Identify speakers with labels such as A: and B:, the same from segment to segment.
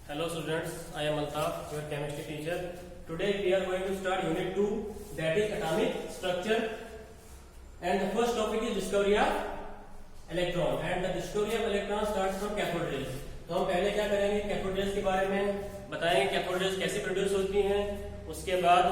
A: Hello students, I am Altaf, your chemistry teacher. Today we are going to start unit 2, that is atomic structure, and the first topic is discovery of electron, and the discovery of electron starts from cathode rays. तो हम पहले क्या करेंगे, cathode rays के बारे में बताएंगे, cathode rays कैसे प्रोड्यूस होती हैं, उसके बाद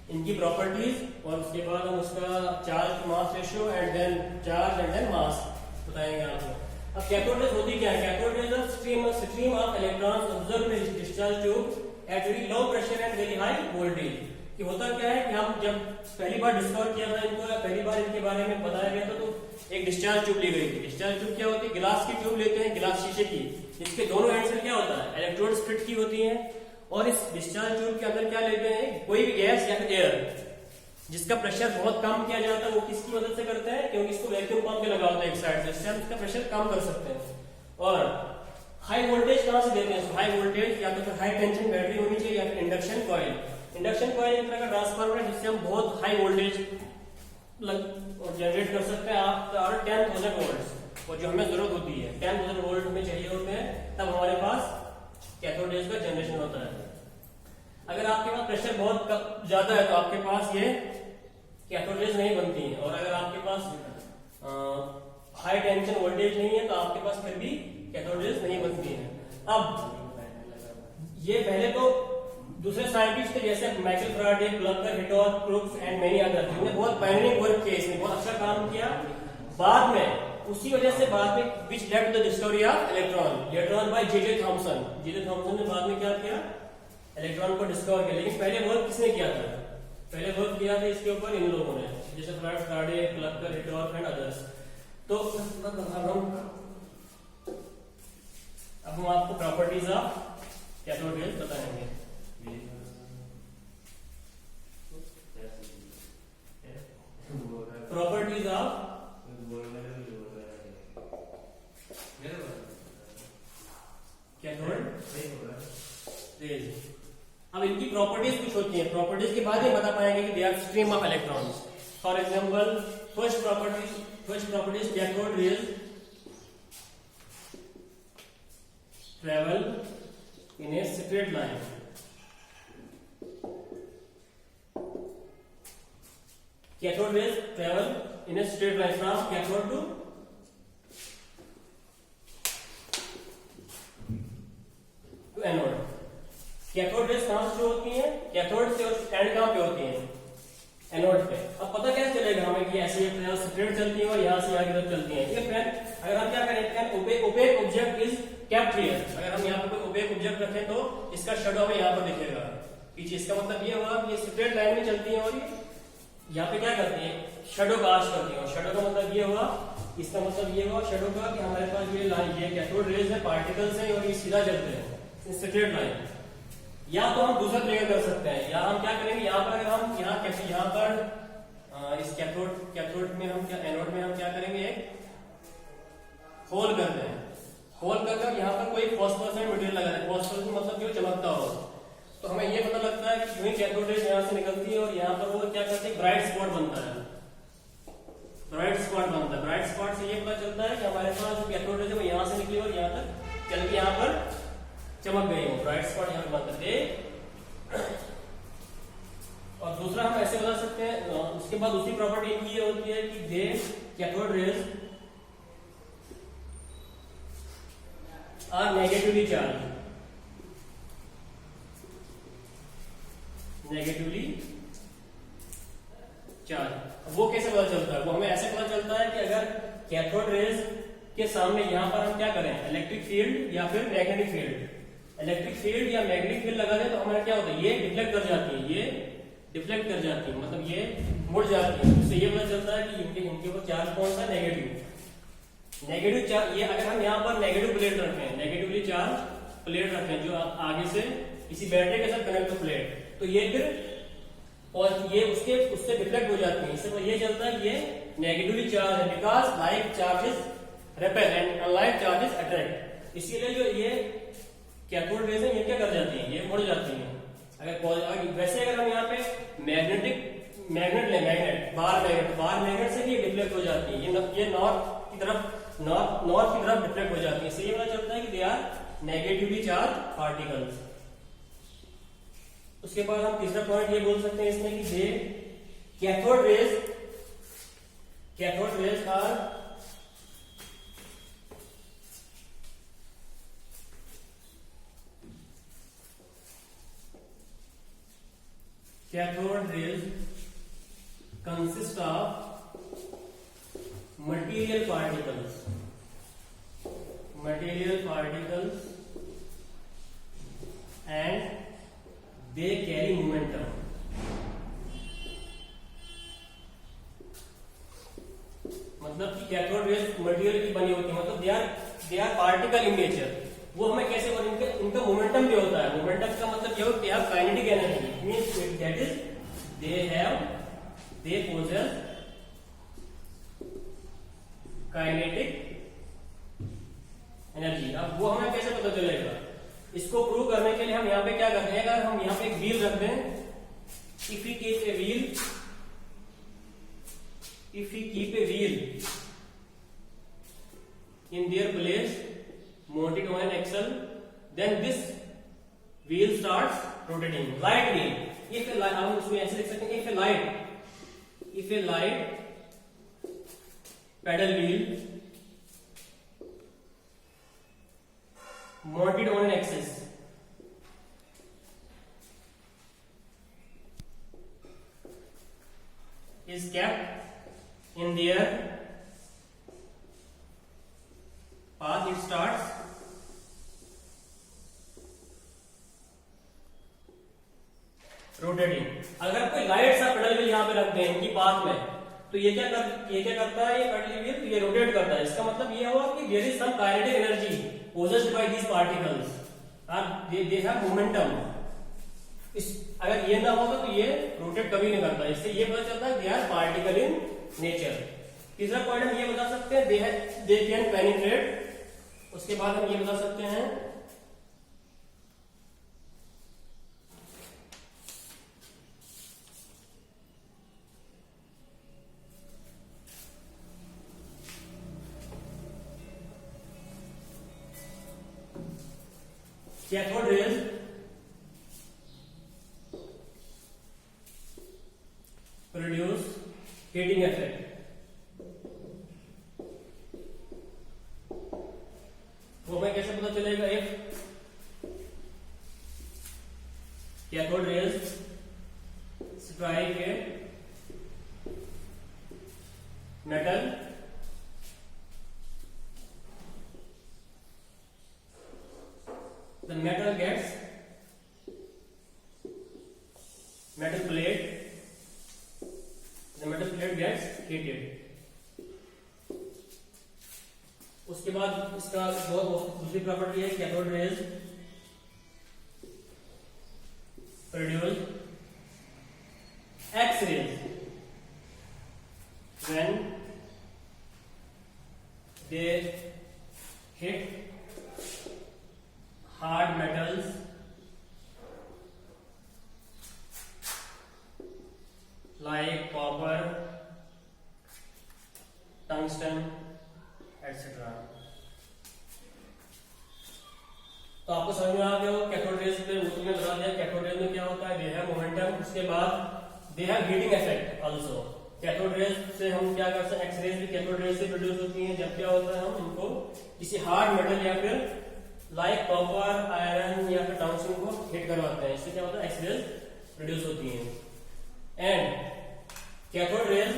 A: इनकी प्रॉपर्टीज और उसके बाद हम उसका charge mass ratio and then mass बताएंगे आपको। अब कैथोड रेज होती क्या है? Cathode rays stream of electrons observe in discharge tube at very low pressure and very high voltage. कि होता क्या है कि हम जब पहली बार डिस्कवर किया था इनको, पहली बार इनके बारे में बताया गया था, तो एक डिस्चार्ज ट्यूब ली गई थी। डिस्चार्ज ट्यूब क्या होती है? गिलास की ट्यूब लेते हैं, गिलास शीशे की, इसके दोनों एंड से क्या होता है, इलेक्ट्रोड्स फिट की होती हैं, और इस डिस्चार्ज ट्यूब के अंदर क्या लेते हैं, कोई भी गैस या फिर एयर जिसका प्रेशर बहुत कम किया जाता है, वो किसकी मदद से करते हैं, क्योंकि इसको वैक्यूम पंप पे लगा होता है एक साइड से, इससे हम इसका प्रेशर कम कर सकते हैं। और हाई वोल्टेज कहां से देते हैं? हाई वोल्टेज या तो फिर हाई टेंशन बैटरी होनी चाहिए या फिर इंडक्शन कॉइल। इंडक्शन कॉइल एक तरह का ट्रांसफार्मर है जिससे हम बहुत हाई वोल्टेज जनरेट कर सकते हैं आप, और 10,000 वोल्ट, और जो हमें जरूरत होती है 10,000 वोल्ट हमें चाहिए होते हैं, तब हमारे पास कैथोड रेज का जनरेशन होता है। अगर आपके पास प्रेशर बहुत ज्यादा है तो आपके पास ये कैथोड रेज नहीं बनती है, और अगर आपके पास हाई टेंशन वोल्टेज नहीं है तो आपके पास फिर भी कैथोड रेज नहीं बनती है। अब ये पहले तो दूसरे साइंटिस्ट थे जैसे Michael Faraday, Plücker, Hittorf, Crookes and many other, जिन्होंने बहुत पायनियरिंग वर्क किया, इसमें बहुत अच्छा काम किया। बाद में उसी वजह से बाद में which led to the discovery of electron later on by J Thomson. J Thomson ने बाद में क्या किया, इलेक्ट्रॉन को डिस्कवर किया। लेकिन पहले वर्क किसने किया था? पहले वर्क किया था इसके ऊपर इन लोगों ने, जैसे फैराडे, प्लंकर, हिटोर एंड अदर्स। तो अब हम आपको प्रॉपर्टीज ऑफ कैथोड रेज बताएंगे। Properties of cathode rays. अब इनकी प्रॉपर्टीज कुछ होती है, प्रॉपर्टीज के बाद ही बता पाएंगे कि they are stream of electrons. For example first properties cathode rays travel in a straight line. Cathode rays travel in a straight line from cathode to anode. Cathode rays कहां से होती हैं? कैथोड से, और एंड कहां पे होती हैं? एनोड पे। अब पता कैसे चलेगा हमें कि ऐसे ये स्ट्रेट चलती है और यहां से आगे तक चलती है? ठीक है फ्रेंड, अगर हम क्या करें, opaque object is kept here. अगर हम यहाँ पे कोई ओपेक ऑब्जेक्ट रखें तो इसका शेडो हमें यहाँ पर दिखेगा पीछे। इसका मतलब ये हुआ कि ये स्ट्रेट लाइन में चलती है और यहाँ पे क्या करती है, शेडो कास्ट करती है। और शेडो का मतलब ये हुआ, इसका मतलब ये हुआ शेडो का कि हमारे पास ये लाइन, ये कैथोड रेज है, पार्टिकल्स है, और ये सीधा चलते हैं स्ट्रेट लाइन। या तो हम दूसरा तरीका कर सकते हैं, या हम क्या करेंगे, यहाँ पर अगर हम यहाँ पर इस कैथोड में हम क्या, एनोड में हम क्या करेंगे, होल करते हैं। होल कर यहाँ पर कोई फॉस्फोरेसेंट मटेरियल लगा है, फॉस्फोरेसेंट मतलब जो चमकता हो, तो हमें ये पता लगता है कि कैथोड रेज यहाँ से निकलती है और यहाँ पर वो क्या करती है, ब्राइट स्पॉट बनता है। ब्राइट स्पॉट बनता है, ब्राइट स्पॉट से ये पता चलता है कि हमारे पास जो कैथोड रेज है वो यहाँ से निकली और यहाँ तक चल के यहाँ पर चमक गई हो, ब्राइट स्पॉट यहाँ पर बनता है। और दूसरा हम ऐसे बता सकते हैं, उसके बाद दूसरी प्रॉपर्टी इनकी ये होती है कि the cathode rays are negatively charge. Negatively charge वो कैसे पता चलता है? वो हमें ऐसे पता चलता है कि अगर कैथोड रेज के सामने यहाँ पर हम क्या करें, इलेक्ट्रिक फील्ड या फिर मैग्नेटिक फील्ड, इलेक्ट्रिक फील्ड या मैग्नेटिक फील्ड लगा दें तो हमारा क्या होता है, ये डिफ्लेक्ट कर जाती है, ये डिफ्लेक्ट कर जाती है, मतलब ये मुड़ जाती है। उससे ये पता चलता है कि इनके ऊपर चार्ज कौन सा, नेगेटिव। नेगेटिव चार्ज, ये अगर हम यहाँ पर नेगेटिव प्लेट रखें, नेगेटिवली चार्ज प्लेट रखें जो आगे से किसी बैटरी के साथ कनेक्ट हो प्लेट, तो ये फिर और ये उससे डिफ्लेक्ट हो जाती है। इससे तो ये चलता है ये नेगेटिवली चार्ज है, because like charges repel and unlike charges attract. इसीलिए जो ये कैथोड रेज है ये क्या कर जाती है, ये मुड़ जाती है। अगर वैसे अगर हम यहाँ पे मैग्नेट ले, बार मैग्नेट से भी डिफ्लेक्ट हो जाती है, ये नॉर्थ की तरफ डिफ्लेक्ट हो जाती है। इससे ये पता चलता है कि they are negatively charged particles. उसके बाद हम तीसरा पॉइंट ये बोल सकते हैं इसमें कि the cathode rays are consist of material particles and they carry momentum। मतलब कि कैथोड रेज मटेरियल की बनी होती है, मतलब they are particle in nature. वो हमें कैसे बने, इनका मोमेंटम भी होता है। मोमेंटम का मतलब क्या होता है, kinetic energy means that is they possess kinetic energy. अब वो हमें कैसे पता चलेगा, इसको प्रूव करने के लिए हम यहाँ पे क्या करते हैं, अगर हम यहाँ पे एक व्हील रख दें, if we keep a wheel in their place mounted on an axle, then this wheel starts rotating। light wheel, if a light, हम उसमें ऐसे लिख सकते हैं, if a light pedal wheel mounted on an axis is kept in their path, it starts rotating. अगर कोई light सा pedal wheel यहाँ पे रख दें इनकी पाथ में, तो ये क्या करता है, ये पेडल व्हील ये रोटेट करता है। इसका मतलब ये हुआ कि there is some kinetic energy possessed by these particles और दे हैव मोमेंटम। अगर ये ना होगा तो ये रोटेट कभी नहीं करता। इससे ये पता चलता है they are particle in nature. तीसरा पॉइंट हम ये बता सकते हैं दे कैन पेनिट्रेट। उसके बाद हम ये बता सकते हैं cathode rays produce heating effect. वो हमें कैसे पता चलेगा, if cathode rays strike a metal the metal plate gets heated। उसके बाद इसका दूसरी प्रॉपर्टी है cathode rays produce X rays when they hit hard metals like copper, tungsten, etc। तो आपको समझ में आ गया हो कैथोड रेज पे वो तुमने बता दिया कैथोड रेज में क्या होता है, दे हैव मोमेंटम। उसके बाद they have heating effect also. Cathode rays से हम क्या कर सकते हैं, एक्स रेज भी कैथोड रेज से प्रोड्यूस होती है। जब क्या होता है, हम उनको किसी हार्ड मेटल या फिर लाइक कॉपर, आयरन या फिर टंगस्टन को हिट करवाते हैं। इससे क्या होता है, एक्स रेज प्रोड्यूस होती है। And cathode rays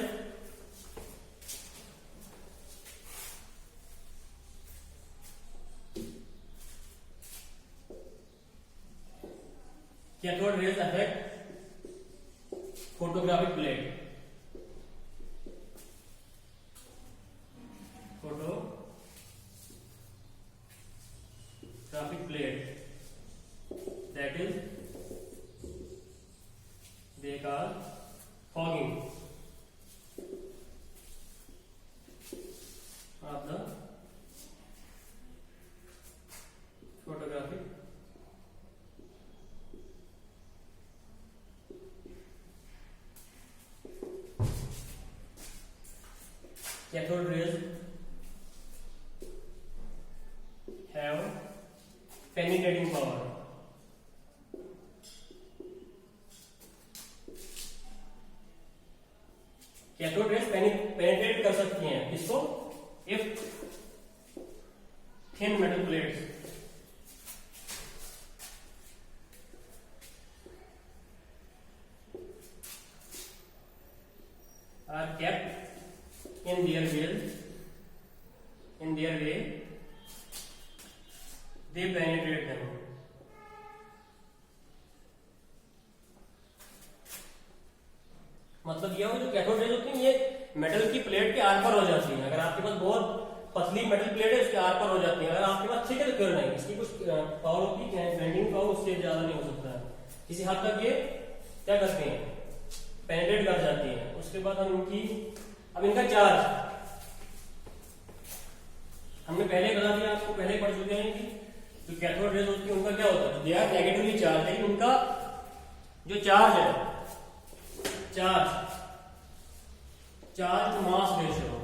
A: affect photographic plate. That is they call fogging of the photographic cathode rays have penetrating power. Cathode rays penetrate कर सकती हैं इसको if thin metal plates are kept in their way, they penetrate them. मतलब यह जो cathode rays होती है ये मेटल की प्लेट के आर पर हो जाती है। अगर आपके पास बहुत पतली मेटल प्लेट है उसके आर पर हो जाती है। अगर आपके पास ठीक है तो क्यों नहीं, इसकी कुछ पावर होती है, बेंडिंग पावर उससे ज्यादा नहीं हो सकता है। किसी हद तक ये क्या करते हैं, पेनिट्रेट कर जाती है। उसके बाद हम अब इनका चार्ज हमने पहले बता दिया, आपको पहले पढ़ चुके हैं कि जो कैथोड रेज होती है उनका क्या होता है, दे आर नेगेटिवली चार्ज, लेकिन उनका जो चार्ज है चार्ज मास रेशियो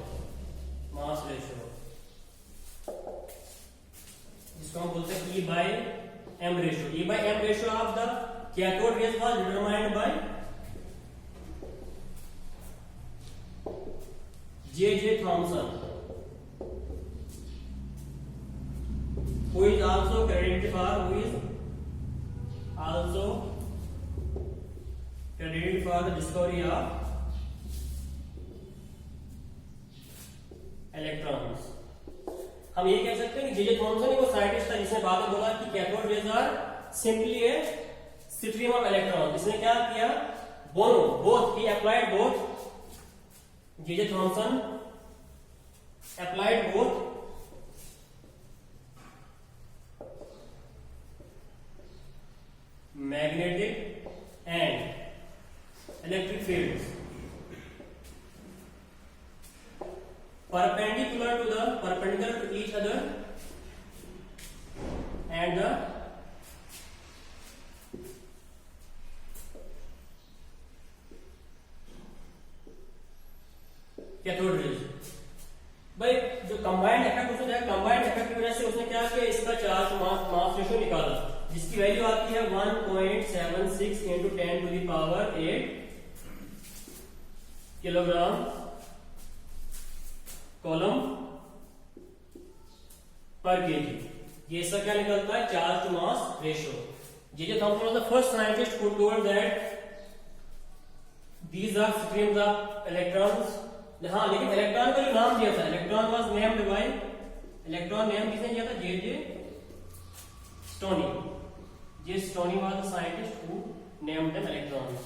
A: जिसको हम बोलते हैं E/m ratio. E/m ratio of the cathode rays was determined by J.J. Thomson, who is also credited for the discovery of electrons। हम ये कह सकते हैं कि J.J. Thomson ही वो साइंटिस्ट था जिसने बाद में बोला कि cathode rays are simply a stream of electron. इसने क्या किया, both he applied both, J.J. Thomson applied both magnetic and electric fields perpendicular to each other and the cathode rays. भाई जो कंबाइंड इफेक्ट उसने देखा, कंबाइंड इफेक्ट की वजह से उसने क्या किया, इसका चार्ज मास रेशियो निकाला जिसकी वैल्यू आती है 1.76 into 10 to the power 8 kilogram coulomb per kg. ये इसका क्या निकलता है, charge to mass ratio. J.J. Thomson was the first scientist who told that these are streams of electrons। हाँ, लेकिन इलेक्ट्रॉन का जो नाम दिया था, electron was named by, electron name किसने दिया था, J.J. Stoney। J. Stoney was the scientist who named them electrons।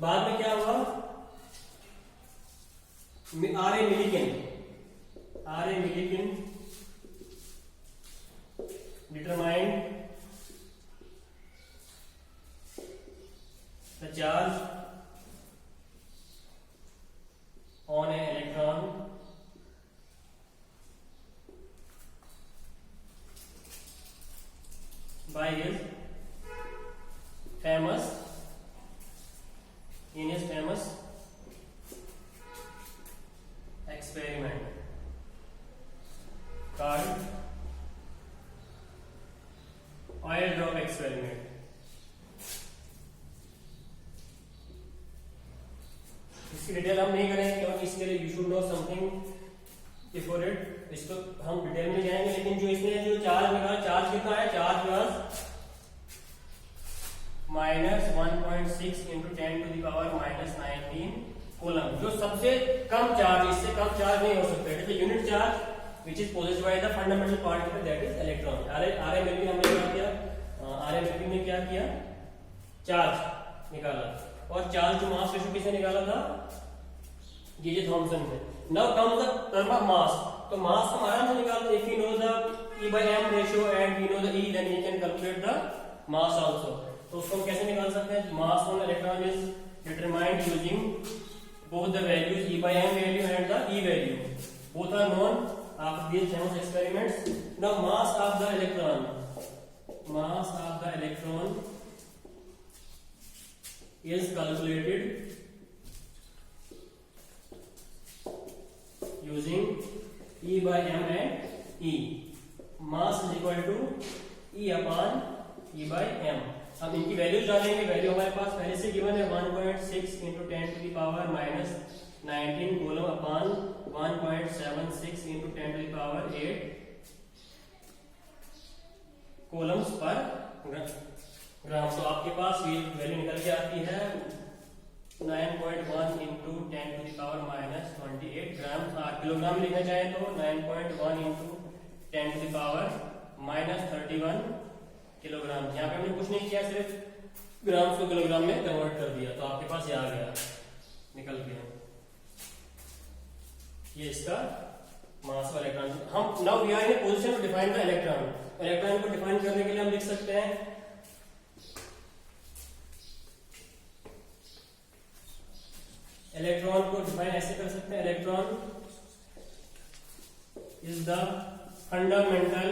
A: बाद में क्या हुआ, R.A. Millikan determined the charge on an electron by his famous experiment called oil drop experiment। इसकी detail हम नहीं करेंगे क्योंकि इसके लिए you should know something before it, इसको हम डिटेल में जाएंगे। लेकिन जो इसने जो चार्ज निकाला, चार्ज कितना है, charge was -1.6 into 10 to the power -19 coulomb. जो सबसे कम चार्ज, इससे कम चार्ज नहीं हो सकता। It is unit charge which is possessed by the fundamental particle that is electron। R.A. Millikan हमने क्या किया, R.A. Millikan ने क्या किया, चार्ज निकाला, और चार्ज टू मास रेशियो किसने निकाला था, J.J. Thomson ने। Now comes the term of mass. तो मास हम आराम से निकाल, if we know the E/m ratio and we know the E, then we can calculate the mass also। तो उसको हम कैसे निकाल सकते हैं, मास on electron is determined using both the values E/m value and the E value, both are known after these famous experiments। Now mass of the electron is calculated using E/m and E। Mass is equal to E upon E by M. अब इनकी values डालेंगे। Value हमारे पास पहले से given है 1.6 into 10 to the power minus 19 coulomb upon 1.76 into 10 to the power 8 coulombs per gram. तो आपके पास ये वैल्यू निकल के आती है 9.1 into 10 to the power minus 28 gram. Kilogram लिखना चाहे तो 9.1 into 10 to the power minus 31 kilogram. यहाँ पे हमने कुछ नहीं किया, सिर्फ ग्राम को किलोग्राम में कन्वर्ट कर दिया, तो आपके पास ये आ गया, निकल गया ये इसका मास और इलेक्ट्रॉन। हम now we are in position to define the electron. Electron को डिफाइन करने के लिए हम लिख सकते हैं इलेक्ट्रॉन को डिफाइन ऐसे कर सकते हैं, electron is the fundamental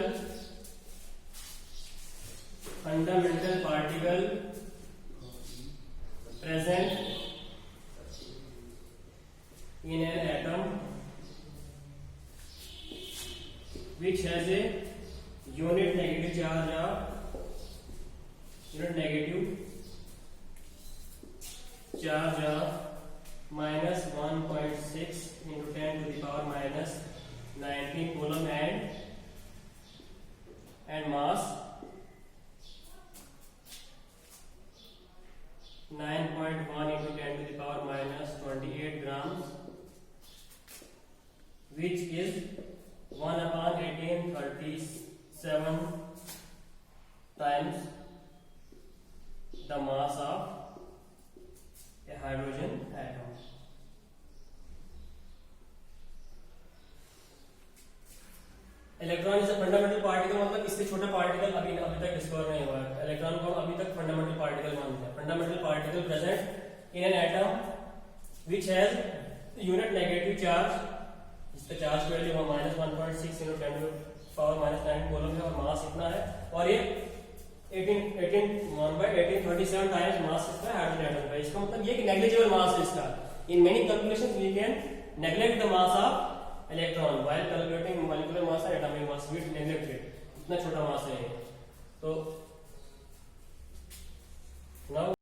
A: particle present in an atom which has a unit negative charge of minus 1.6 into 10 to the power minus 19 coulomb and mass 9.1 into 10 to the power minus 28 grams, which is 1 upon 1837 times the mass of a hydrogen atom. Electron is a fundamental particle, मतलब इससे छोटा particle अभी तक discover नहीं हुआ है। Electron को हम अभी तक फंडामेंटल पार्टिकल मानते हैं। Fundamental particle present in an atom which has unit negative charge, इसका चार्ज वैल्यू है minus 1.6 into 10 to the power minus 9 coulomb है और मास इतना है, और ये 1837 टाइम्स मास इसका हाइड्रोजन एटम का। इसका मतलब ये कि नेग्लिजिबल मास है इसका। In many calculations we can neglect the mass of electron while calculating molecular mass and atomic mass, we neglect it, इतना छोटा मास है। तो now